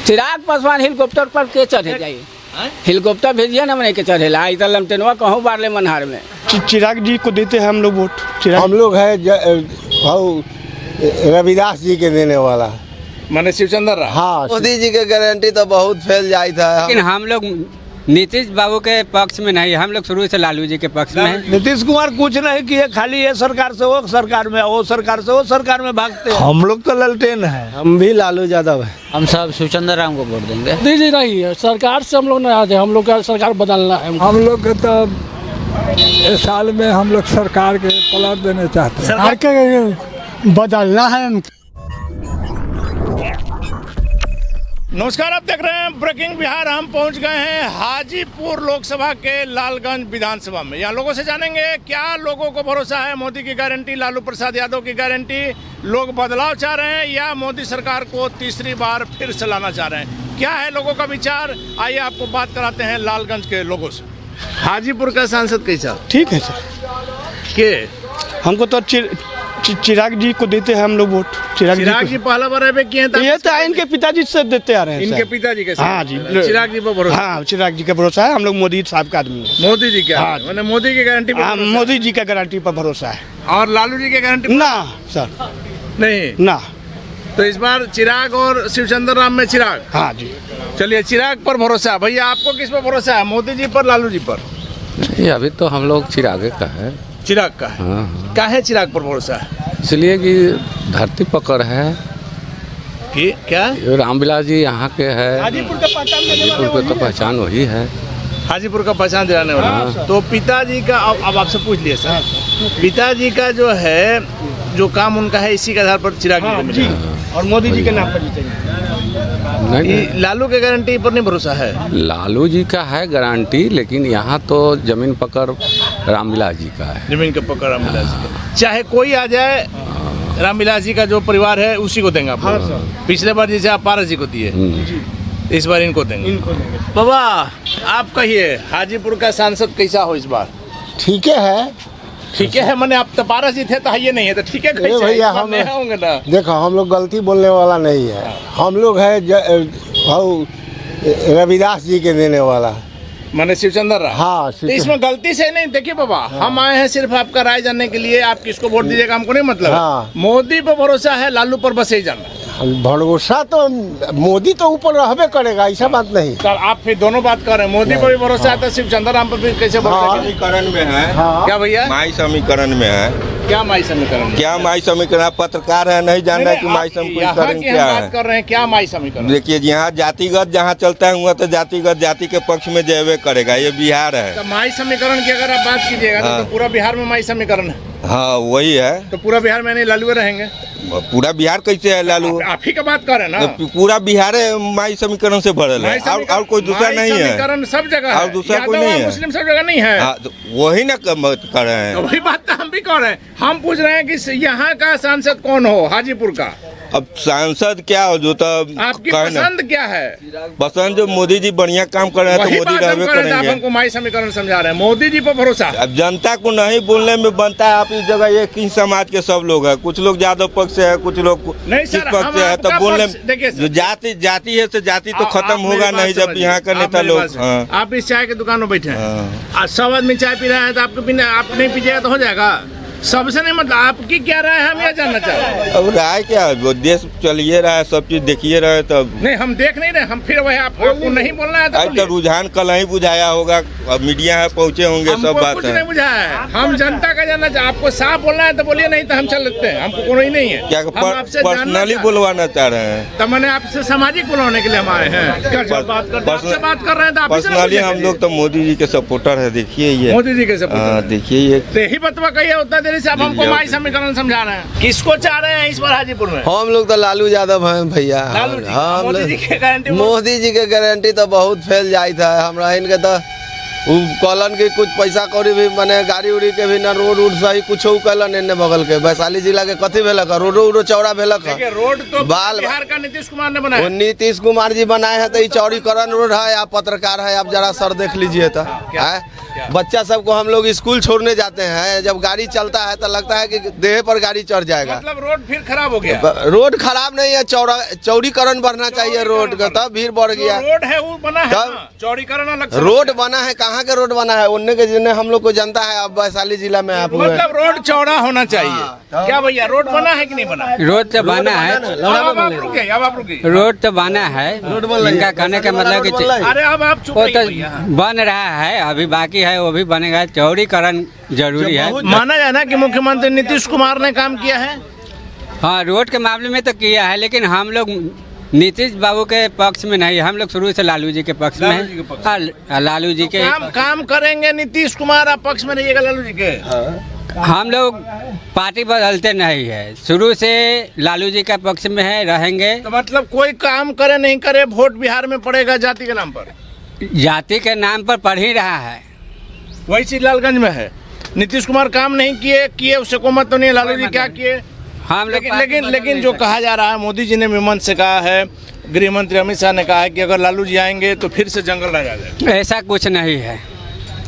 Chirag Paswan helicopter पर के चढ़े जाइए, हेलीकॉप्टर भेजिए ना, मैंने के चढ़ेला आई तो लमटेनवा कहूँ बारले मनहार में। चिराग जी को देते हैं हम लोग वोट। हम लोग है रविदास जी के देने वाला, माने शिवचंद्र राव। हाँ, मोदी जी के गारंटी तो बहुत फैल जाई था। लेकिन हम लोग नीतीश बाबू के पक्ष में नहीं, हम लोग शुरू से लालू जी के पक्ष में हैं। नीतीश कुमार कुछ नहीं किए, खाली ये सरकार से वो सरकार में, वो सरकार से वो सरकार में भागते हैं। हम लोग तो ललटेन है। हम भी लालू यादव है। हम सब शिवचंद्र राम को वोट देंगे। दीजिए नहीं है सरकार से हम लोग नहीं आते, हम लोग का सरकार बदलना है। हम लोग तो इस साल में हम लोग सरकार के पलट देना चाहते हैं। सरकार के बदलना है। नमस्कार, आप देख रहे हैं ब्रेकिंग बिहार। हम पहुंच गए हैं हाजीपुर लोकसभा के लालगंज विधानसभा में। यहाँ लोगों से जानेंगे क्या लोगों को भरोसा है मोदी की गारंटी, लालू प्रसाद यादव की गारंटी। लोग बदलाव चाह रहे हैं या मोदी सरकार को तीसरी बार फिर से लाना चाह रहे हैं? क्या है लोगों का विचार, आइए आपको बात कराते हैं लालगंज के लोगों से। हाजीपुर का सांसद कैसा? ठीक है सर। के हमको तो चिराग जी को देते हैं हम लोग वोट। चिराग जी पहला बार किए हैं? ये तो इनके पिताजी से देते आ रहे हैं। इनके पिताजी के? हाँ जी, चिराग जी पर भरोसा? हाँ, चिराग जी का भरोसा है। हम लोग मोदी साहब का आदमी है। मोदी जी का? हाँ, मैंने मोदी की गारंटी पर भरोसा है? मोदी जी का गारंटी पर भरोसा है। और लालू जी की गारंटी ना सर, नहीं ना। तो इस बार चिराग और शिवचंद्र राम में चिराग। हाँ जी, चलिए, चिराग पर भरोसा है। भैया आपको किस पर भरोसा है, मोदी जी पर, लालू जी पर? नहीं, अभी तो हम लोग चिराग का है। चिराग का है? हाँ। क्या है चिराग पर भरोसा है? इसलिए कि धरती पकड़ है कि क्या? रामविलास जी यहाँ के है, हाजीपुर का पहचान हाजीपुर को तो पहचान वही है। हाजीपुर का पहचान दिलाने वाला। हाँ। तो पिताजी का अब आपसे पूछ लिए सर, पिताजी का जो है जो काम उनका है, इसी के आधार पर चिराग जी को मिलेगा। और मोदी जी के नाम पर जीतेंगे। नहीं, लालू के गारंटी पर नहीं भरोसा है? लालू जी का है गारंटी, लेकिन यहाँ तो जमीन पकड़ रामविलास जी का है। जमीन का पकड़ रामविलास जी का। चाहे कोई आ जाए, रामविलास जी का जो परिवार है उसी को देंगे आप? पिछले बार जैसे आप पारस जी को दिए, इस बार इनको देंगे। बाबा आप कहिए, हाजीपुर का सांसद कैसा हो इस बार? ठीक है। ठीक है, मैंने आप तो पारस जी थे तो ये नहीं है तो ठीक है भैया, हम होंगे ना। देखो हम लोग गलती बोलने वाला नहीं है। हम लोग है रविदास जी के देने वाला, माने शिवचंद्र राव। हाँ, तो इसमें गलती से नहीं। देखिए बाबा, हम आए हैं सिर्फ आपका राय जानने के लिए। आप किसको वोट दीजिएगा हमको नहीं मतलब। हाँ। मोदी पर भरोसा है, लालू पर बस यही जानना है। भरोसा तो मोदी तो ऊपर रहबे करेगा, ऐसा बात नहीं। सर आप फिर दोनों बात कर रहे हैं, मोदी पर भी भरोसा है तो शिवचंद्र राम पर भी कैसे भरोसा? समीकरण में है। हाँ। क्या भैया? माई समीकरण में है। क्या माई समीकरण? क्या माई समीकरण? पत्रकार है, नहीं जान रहा कि माई समीकरण क्या है। बात कर रहे हैं क्या माई समीकरण? देखिए, यहाँ जातिगत जहाँ चलता है वहाँ तो जातिगत जाति के पक्ष में जयवे करेगा। ये बिहार है। तो माई समीकरण की अगर आप बात कीजिएगा तो पूरा बिहार में माई समीकरण है। हाँ, वही है। तो पूरा बिहार में नहीं लालू रहेंगे? पूरा बिहार कैसे है लालू? आप ही का बात कर रहे हैं ना। तो पूरा बिहार माई समीकरण से भरल है, और कोई दूसरा नहीं है। समीकरण सब जगह है, और दूसरा कोई नहीं है। मुस्लिम सब जगह नहीं है। तो वही ना कर रहे हैं। वही बात तो हम भी कर रहे हैं। हम पूछ रहे हैं कि यहाँ का सांसद कौन हो हाजीपुर का? अब सांसद क्या हो, जो तो आपकी पसंद क्या है? पसंद जो मोदी जी बढ़िया काम कर रहे हैं तो मोदी रहबे आप करेंगे। हमको माई समीकरण समझा रहे हैं, मोदी जी पर भरोसा। अब जनता को नहीं बोलने में बनता है। आप इस जगह एक ही समाज के सब लोग हैं, कुछ लोग यादव पक्ष से है, कुछ लोग नहीं किस सर, पक्ष से है। तो बोलने देखिए जो जाति है तो जाति तो खत्म होगा नहीं जब यहाँ का नेता लोग। आप इस चाय की दुकान में बैठे हैं, सब आदमी चाय पी रहा है तो आपको पीना, आप नहीं पीजिएगा तो हो जाएगा? सबसे नहीं मतलब आपकी क्या राय है, हम यह जानना चाहते हैं। अब राय क्या है, वो देश चलिए रहा है, सब चीज देखिए रहे। तब नहीं, हम देख नहीं रहे, हम फिर वही आपको नहीं बोलना है तो रुझान कल ही बुझाया होगा। अब मीडिया है, पहुँचे होंगे, सब बात कुछ है। नहीं बुझा है, हम जनता का जानना चाहते। आपको साफ बोलना है तो बोलिए, नहीं तो हम चल लेते हैं, हमको कोई नहीं है। क्या पर्सनली बुलवाना चाह रहे हैं? तो मैंने आपसे सामाजिक बुलाने के लिए हम आए हैं। आपसे बात कर रहे हैं तो पर्सनली हम लोग तो मोदी जी के सपोर्टर है। देखिए ये मोदी जी के सपोर्टर, देखिए ये यही बतवा कहिए उतना देरी से आप हमको माई समीकरण समझा रहे हैं। किसको चाह रहे हैं इस बार हाजीपुर में? हम लोग तो लालू यादव हैं भैया। मोदी जी के गारंटी? मोदी जी के गारंटी तो बहुत फैल जाई था। हमरा इनके तो कहलन की कुछ पैसा कौड़ी भी माने गाड़ी उड़ी के भी ना, रोड उड सही कुछ कहलन। इन्ने बगल के वैशाली जिला के कथी भेलक, रोडो चौड़ा भेलक। रोड तो बिहार का नीतीश कुमार ने बनाया। नीतीश कुमार जी बनाए हैं तो ये चौड़ीकरण रोड है। आप पत्रकार है, आप जरा सर देख लीजिए तो बच्चा सबको हम लोग स्कूल छोड़ने जाते हैं, जब गाड़ी चलता है तो लगता है कि देह पर गाड़ी चढ़ जाएगा। मतलब रोड फिर खराब हो गया। रोड खराब नहीं है, चौड़ीकरण बढ़ना चाहिए रोड का, तब भीड़ बढ़ गया। रोड है वो बना है ना, चौड़ीकरण अलग से रोड बना है, कहाँ के रोड बना है उनने के जिन्हें हम लोग को जनता है। अब वैशाली जिला में आप मतलब रोड चौड़ा होना चाहिए। क्या भैया रोड बना है कि नहीं बना है? रोड तो बना है, अब आप रुकिए। रोड तो बना है, इनका कहने का मतलब कि अरे अब आप चुप वो रहिए तो भैया। बन रहा है, अभी बाकी है, वो भी बनेगा। चौड़ीकरण जरूरी है। माना जाए ना कि मुख्यमंत्री नीतीश कुमार ने काम किया है। हाँ, रोड के मामले में तो किया है, लेकिन हम लोग नीतीश बाबू के पक्ष में नहीं, हम लोग शुरू से लालू जी के पक्ष में हैं। लालू जी के काम करेंगे नीतीश कुमार, आप पक्ष में रहिएगा लालू जी के। हम लोग पार्टी बदलते नहीं है, शुरू से लालू जी का पक्ष में है, रहेंगे। तो मतलब कोई काम करे नहीं करे वोट बिहार में पड़ेगा जाति के नाम पर। जाति के नाम पर पढ़ ही रहा है, वही चीज लालगंज में है। नीतीश कुमार काम नहीं किए उससे को मत तो नहीं। लालू जी क्या किए हम लोग। लेकिन जो कहा जा रहा है, मोदी जी ने विमन से कहा है, गृह मंत्री अमित शाह ने कहा है कि अगर लालू जी आएंगे तो फिर से जंगल रह जाएगा। ऐसा कुछ नहीं है,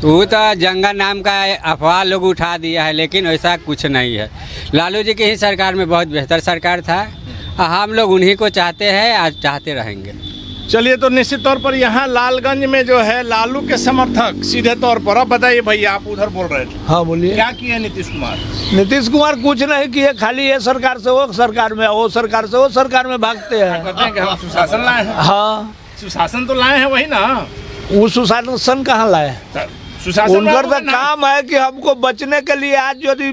वो तो जंगल नाम का अफवाह लोग उठा दिया है, लेकिन ऐसा कुछ नहीं है। लालू जी की ही सरकार में बहुत बेहतर सरकार था, हम लोग उन्हीं को चाहते हैं, आज चाहते रहेंगे। चलिए, तो निश्चित तौर पर यहाँ लालगंज में जो है लालू के समर्थक सीधे तौर पर। अब बताइए भैया, आप उधर बोल रहे थे। हाँ बोलिए। क्या किए नीतीश कुमार? नीतीश कुमार कुछ नहीं किए, खाली ये सरकार से वो सरकार में, वो सरकार से वो सरकार में भागते हैं। कहते हैं कि हम सुशासन लाए हैं। हाँ, सुशासन तो लाए हैं वही ना। वो सुशासन कहाँ लाए? उनका तो काम है कि हमको बचने के लिए आज यदि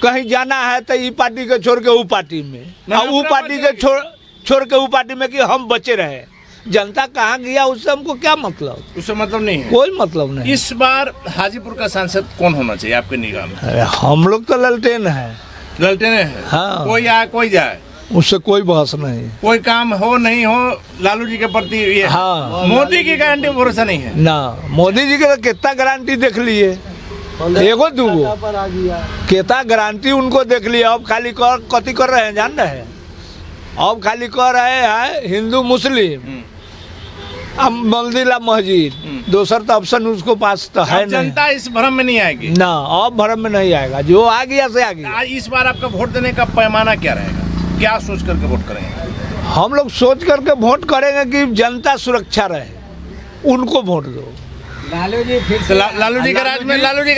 कहीं जाना है तो ये पार्टी के छोड़ के वो पार्टी में, और वो पार्टी के छोड़ के वो पार्टी में कि हम बचे रहे। जनता कहाँ गया उससे हमको क्या मतलब? उससे मतलब नहीं है, कोई मतलब नहीं। इस बार हाजीपुर का सांसद कौन होना चाहिए आपके निगाह में? अरे हम लोग तो ललटेन है। ललटेन है? हाँ, कोई आए कोई जाए, उससे कोई बहस नहीं। कोई काम हो नहीं हो, लालू जी के प्रति ये हाँ, मोदी की गारंटी भरोसा नहीं है ना। मोदी जी के कितना गारंटी देख लिए, एगो दूगो कितना गारंटी उनको देख लिया। अब खाली कथी कर रहे हैं जान रहे हैं? अब खाली कर रहे हैं हिंदू मुस्लिम, अब मंदिर मस्जिद, दूसर तो ऑप्शन उसको पास तो है नहीं। जनता इस भ्रम में नहीं आएगी ना, अब भ्रम में नहीं आएगा, जो आ गया से आ गया। इस बार आपका वोट देने का पैमाना क्या रहेगा? क्या सोच करके वोट करेंगे? हम लोग सोच करके वोट करेंगे कि जनता सुरक्षा रहे, उनको वोट दो। लालू जी फिर तो लालू जी के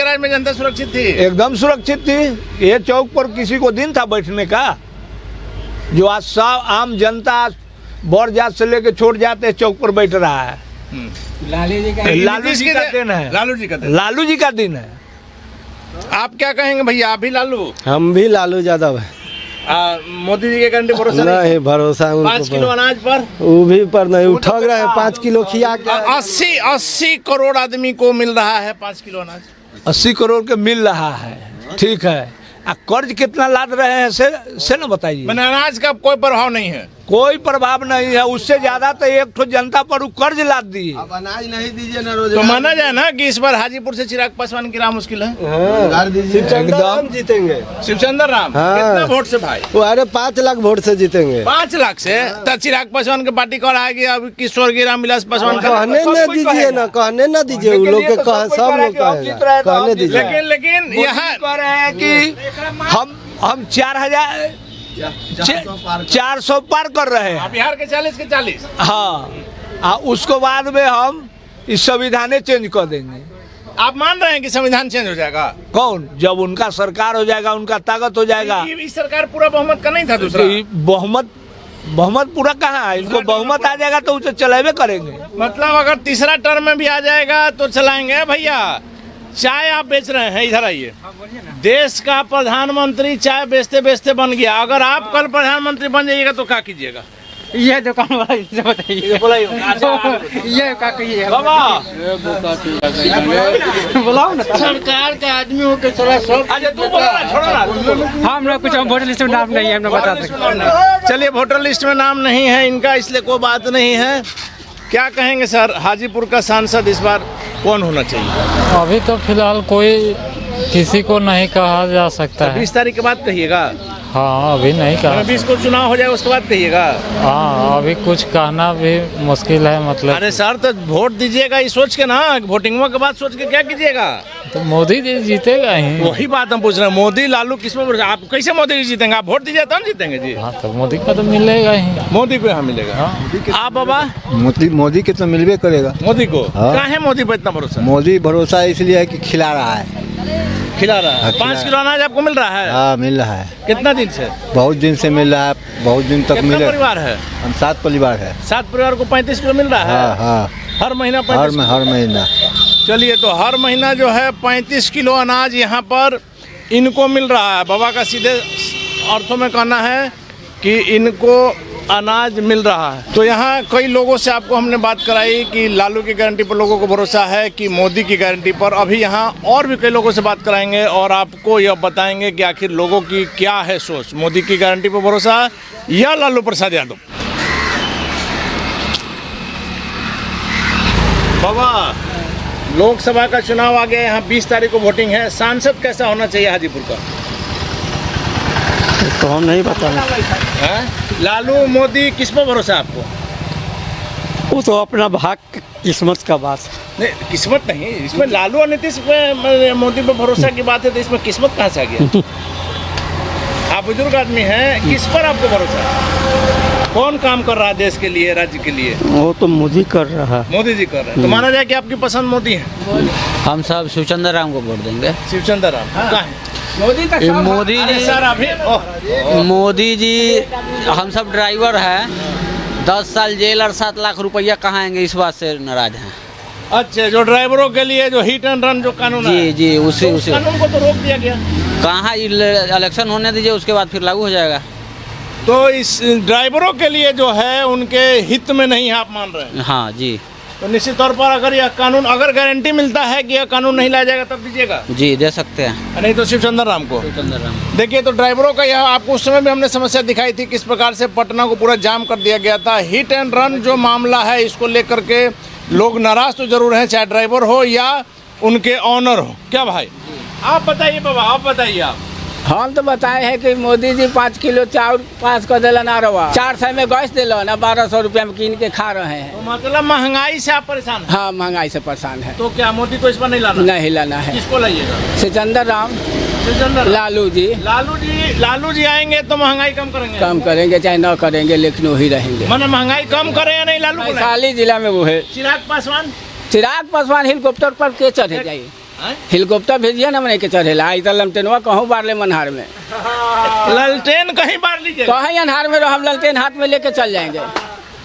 राज में जनता सुरक्षित थी, एकदम सुरक्षित थी। ये चौक पर किसी को दिन था बैठने का? जो आज सब आम जनता बड़ जात से लेके छोड़ जाते चौक पर बैठ रहा है। लालू जी का दिन है, लालू जी का दिन है। आप क्या कहेंगे भैया? आप भी लालू? हम भी लालू यादव है। मोदी जी के गारंटी भरोसा नहीं? भरोसा 5 किलो अनाज पर, वो भी पर नहीं, वो ठग रहे हैं। 5 किलो खिया के 80 करोड़ आदमी को मिल रहा है 5 किलो अनाज। 80 करोड़ के मिल रहा है, ठीक है। कर्ज कितना लाद रहे हैं से न बताइए। मैंने अनाज का कोई प्रभाव नहीं है, कोई प्रभाव नहीं है। उससे ज्यादा तो एक ठो जनता पर कर्ज लाद दिए। अब अनाज नहीं दीजिए ना, रोज तो माना जाए ना कि इस बार हाजीपुर से चिराग पासवान की राह मुश्किल है। एकदम जीतेंगे शिवचंद्र राम। कितना वोट से भाई? वो अरे 5 लाख वोट से जीतेंगे। 5 लाख से? तो चिराग पासवान की पार्टी कौन आएगी? अब की स्वर्गीय रामविलास पासवान कहने न दीजिए ना, कहने न दीजिए। वो लोग के सब लोग कहने दीजिए। लेकिन यहाँ कह रहे हैं कि हम 400 पार कर रहे हैं। बिहार के 40 के 40। हाँ, उसको बाद में हम इस संविधान चेंज कर देंगे। आप मान रहे हैं कि संविधान चेंज हो जाएगा? कौन? जब उनका सरकार हो जाएगा, उनका ताकत हो जाएगा। इस सरकार पूरा बहुमत का नहीं था दूसरा? बहुमत पूरा कहाँ है? इनको बहुमत आ जाएगा तो उसे चलावे करेंगे। मतलब अगर तीसरा टर्म में भी आ जाएगा तो चलाएंगे। भैया चाय आप बेच रहे हैं, इधर आइए। देश का प्रधानमंत्री चाय बेचते बेचते बन गया। अगर आप कल प्रधानमंत्री बन जाइएगा तो क्या कीजिएगा? ये दुकान वाला इसे बताइए। ये क्या कहिए बुलाओ ना, सरकार का आदमी हो के चला सब। हम लोग कुछ वोटर लिस्ट में नाम नहीं है, हम बता सकते। चलिए, वोटर लिस्ट में नाम नहीं है इनका, इसलिए कोई बात नहीं है। क्या कहेंगे सर, हाजीपुर का सांसद इस बार कौन होना चाहिए? अभी तो फिलहाल कोई किसी को नहीं कहा जा सकता है। 20 तारीख के बाद कहिएगा। हाँ अभी नहीं कहा। 20 को चुनाव हो जाए उसके बाद कहिएगा। हाँ अभी कुछ कहना भी मुश्किल है मतलब। अरे सर तो वोट दीजिएगा ये सोच के ना, वोटिंग के बाद सोच के क्या कीजिएगा? तो मोदी जी जीतेगा ही। वही बात हम पूछ रहे हैं, मोदी लालू किसमें? आप कैसे मोदी जी जीतेंगे? आप वोट दीजिए तब जीतेंगे जी। हाँ तो मोदी का तो मिलेगा ही। मोदी को यहाँ मिलेगा। आप बाबा? मोदी के तो मिलबे करेगा। मोदी को क्या है? मोदी पर इतना भरोसा? मोदी भरोसा इसलिए है कि खिला रहा है। खिला रहा है। 5 किलो अनाज आपको मिल रहा है? हाँ मिल रहा है। कितना दिन से? बहुत दिन से मिल रहा है, बहुत दिन तक कितना मिले। परिवार है? हम 7 परिवार है। 7 परिवार को 35 किलो मिल रहा है? हाँ हाँ हर महीना हर महीना। चलिए तो हर महीना जो है 35 किलो अनाज यहाँ पर इनको मिल रहा है। बाबा का सीधे अर्थों में कहना है कि इनको अनाज मिल रहा है। तो यहाँ कई लोगों से आपको हमने बात कराई कि लालू की गारंटी पर लोगों को भरोसा है कि मोदी की गारंटी पर। अभी यहाँ और भी कई लोगों से बात कराएंगे और आपको यह बताएंगे कि आखिर लोगों की क्या है सोच, मोदी की गारंटी पर भरोसा या लालू प्रसाद यादव। बाबा लोकसभा का चुनाव आ गया, यहाँ 20 तारीख को वोटिंग है। सांसद कैसा होना चाहिए हाजीपुर का? तो हम नहीं बता। लालू मोदी किस पर भरोसा है आपको? वो तो अपना भाग किस्मत का बात। नहीं किस्मत नहीं, इसमें लालू और नीतीश पे मोदी पे भरोसा की बात है तो इसमें किस्मत कहाँ से आ गया? आप बुजुर्ग आदमी हैं, किस पर आपको भरोसा है? कौन काम कर रहा है देश के लिए, राज्य के लिए? वो तो मोदी कर रहा है। मोदी जी कर रहे हैं तो माना जाए कि आपकी पसंद मोदी है। हम सब शिवचंद्र राम को वोट देंगे। शिवचंद्र राम कहाँ है? मोदी जी सर अभी मोदी जी हम सब ड्राइवर हैं, 10 साल जेल और 7 लाख रुपया कहाँ आएंगे, इस बात से नाराज हैं। अच्छा, जो ड्राइवरों के लिए जो हिट एंड रन जो कानून है जी उसी कानून को तो रोक दिया गया। कहाँ इलेक्शन होने दीजिए, उसके बाद फिर लागू हो जाएगा। तो इस ड्राइवरों के लिए जो है उनके हित में नहीं आप मान रहे हैं? हाँ जी। तो निश्चित तौर पर अगर यह कानून, अगर गारंटी मिलता है कि यह कानून नहीं लाया जाएगा तब दीजिएगा? जी दे सकते हैं। नहीं तो शिवचंद्र राम को। शिवचंद्र राम देखिए तो ड्राइवरों का यह आपको उस समय भी हमने समस्या दिखाई थी किस प्रकार से पटना को पूरा जाम कर दिया गया था। हिट एंड रन जो मामला है इसको लेकर के लोग नाराज तो जरूर हैं, चाहे ड्राइवर हो या उनके ऑनर हो। क्या भाई आप बताइए? बाबा आप बताइए। आप हम तो बताए हैं कि मोदी जी 5 किलो चाउर पास कर दिला ना रवा, 400 में गैस दिलो ना, 1200 रुपया में कीन के खा रहे हैं। तो मतलब महंगाई से आप परेशान हैं? हाँ महंगाई से परेशान है। तो क्या मोदी को इस पर नहीं लाना? नहीं लाना है। किसको लाइएगा? शिवचंद्र राम, लालू जी आएंगे तो महंगाई कम करेंगे? कम करेंगे चाहे न करेंगे, लेकिन वही रहेंगे। मैंने महंगाई कम करे या नहीं? लालू को वैशाली जिला में वो है। चिराग पासवान हेलीकॉप्टर पर के चढ़े जाइए, हेलीकॉप्टर भेजिए ना मैंने के चढ़ेला। आई तो लमटेनवा कहूँ बार ले मनहार में। ललटेन कहीं बार लीजिए, कहीं अनहार में हम ललटेन हाथ में लेके चल जाएंगे।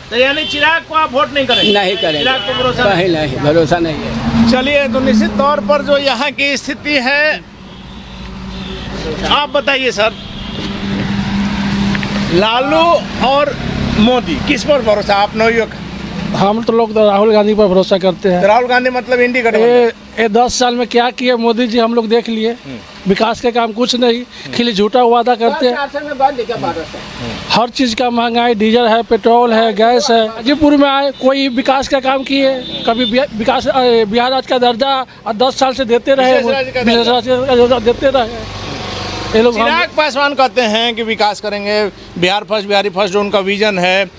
तो यानी चिराग को आप वोट नहीं करेंगे? नहीं करेंगे। चिराग को भरोसा कहीं नहीं, भरोसा नहीं है। चलिए तो निश्चित तौर पर जो यहाँ की स्थिति है आप बताइए सर, लालू और मोदी किस पर भरोसा? आप नवयुवक। हम तो लोग राहुल गांधी पर भरोसा करते हैं। राहुल गांधी मतलब इंडी गठबंधन। ये 10 साल में क्या किए मोदी जी हम लोग देख लिए। विकास के काम कुछ नहीं, खाली झूठा वादा करते हैं। हर चीज का महंगाई, डीजल है, पेट्रोल है, गैस है। हाजीपुर में आए कोई विकास का काम किए? कभी विकास बिहार राज्य का दर्जा 10 साल से देते रहे, देते रहे ये लोग। चिराग पासवान कहते हैं कि विकास करेंगे, बिहार फर्स्ट, बिहारी फर्स्ट जो उनका विजन है,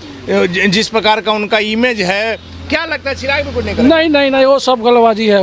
जिस प्रकार का उनका इमेज है, क्या लगता है चिराग भी कुछ नहीं करेगा? नहीं वो सब गलबाजी है,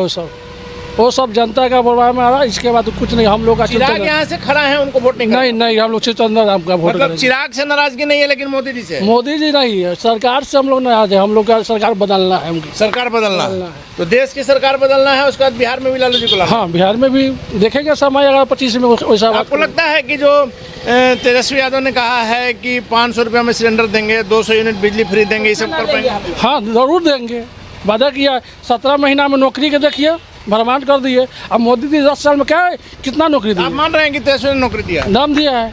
वो सब जनता का बर्बाद में आ रहा है। इसके बाद कुछ नहीं। हम लोग का चिराग यहाँ से खड़ा है, उनको वोट नहीं हम लोग शिवचंद्र राम का वोट मतलब चिराग से नाराजगी नहीं है लेकिन मोदी जी से? मोदी जी नहीं है, सरकार से हम लोग नाराज है। हम लोग का सरकार बदलना है, हमकी सरकार बदलना है। तो देश की सरकार बदलना है, उसके बाद बिहार में भी लालू जी को लाना। हाँ बिहार में भी देखेंगे समय अगर 25 में वैसा। आपको लगता है कि जो तेजस्वी यादव ने कहा है कि 500 रुपया में सिलेंडर देंगे, 200 यूनिट बिजली फ्री देंगे, ये सब कर पाएंगे? हाँ जरूर देंगे। वादा किया 17 महीना में नौकरी के देखिए भरमार कर दिए। अब मोदी जी 10 साल में क्या है, कितना नौकरी दिया? आप मान रहे हैं कि तेजस्वी ने नौकरी दिया? नाम दिया है।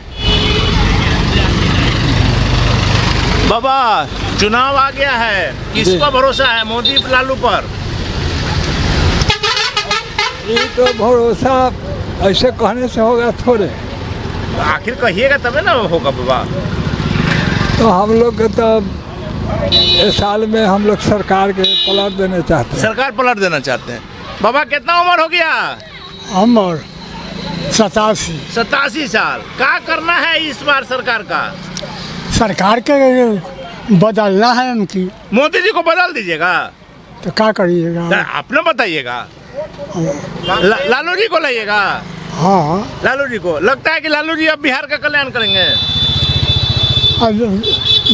बाबा चुनाव आ गया है, किस पर भरोसा है, मोदी लालू पर? ये तो भरोसा ऐसे कहने से होगा थोड़े। आखिर कहिएगा तबे ना होगा बाबा। तो हम लोग के तो इस साल में हम लोग सरकार के पलट देना चाहते हैं। सरकार पलट देना चाहते हैं। बाबा कितना उम्र हो गया? उम्र 87 साल। क्या करना है इस बार सरकार का? सरकार के बदलना है उनकी। मोदी जी को बदल दीजिएगा तो क्या करिएगा? आपने बताइएगा। लालू जी को लाइएगा? हाँ, लालू जी को लगता है कि लालू जी अब बिहार का कल्याण करेंगे? अब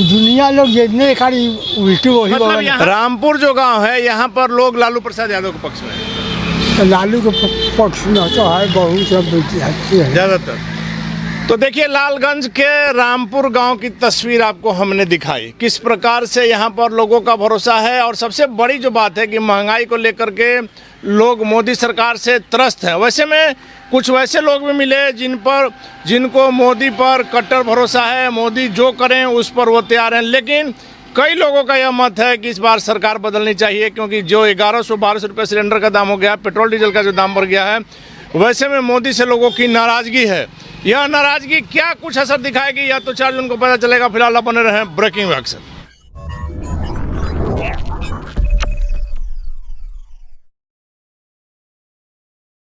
दुनिया लोग जितने खाली उल्टी वही मतलब यहाँ रामपुर जो गांव है यहाँ पर लोग लालू प्रसाद यादव के पक्ष में हैं। तो लालू के पक्ष में तो है बहुत सब ज्यादातर। तो देखिए लालगंज के रामपुर गांव की तस्वीर आपको हमने दिखाई, किस प्रकार से यहाँ पर लोगों का भरोसा है। और सबसे बड़ी जो बात है कि महंगाई को लेकर के लोग मोदी सरकार से त्रस्त हैं। वैसे में कुछ वैसे लोग भी मिले जिनको मोदी पर कट्टर भरोसा है, मोदी जो करें उस पर वो तैयार हैं। लेकिन कई लोगों का यह मत है कि इस बार सरकार बदलनी चाहिए, क्योंकि जो 1100-1200 रुपये सिलेंडर का दाम हो गया, पेट्रोल डीजल का जो दाम बढ़ गया है, वैसे में मोदी से लोगों की नाराज़गी है। यह नाराज़गी क्या कुछ असर दिखाएगी, या तो 4 जून को पता चलेगा। फिलहाल बने रहें ब्रेकिंग एक्शन।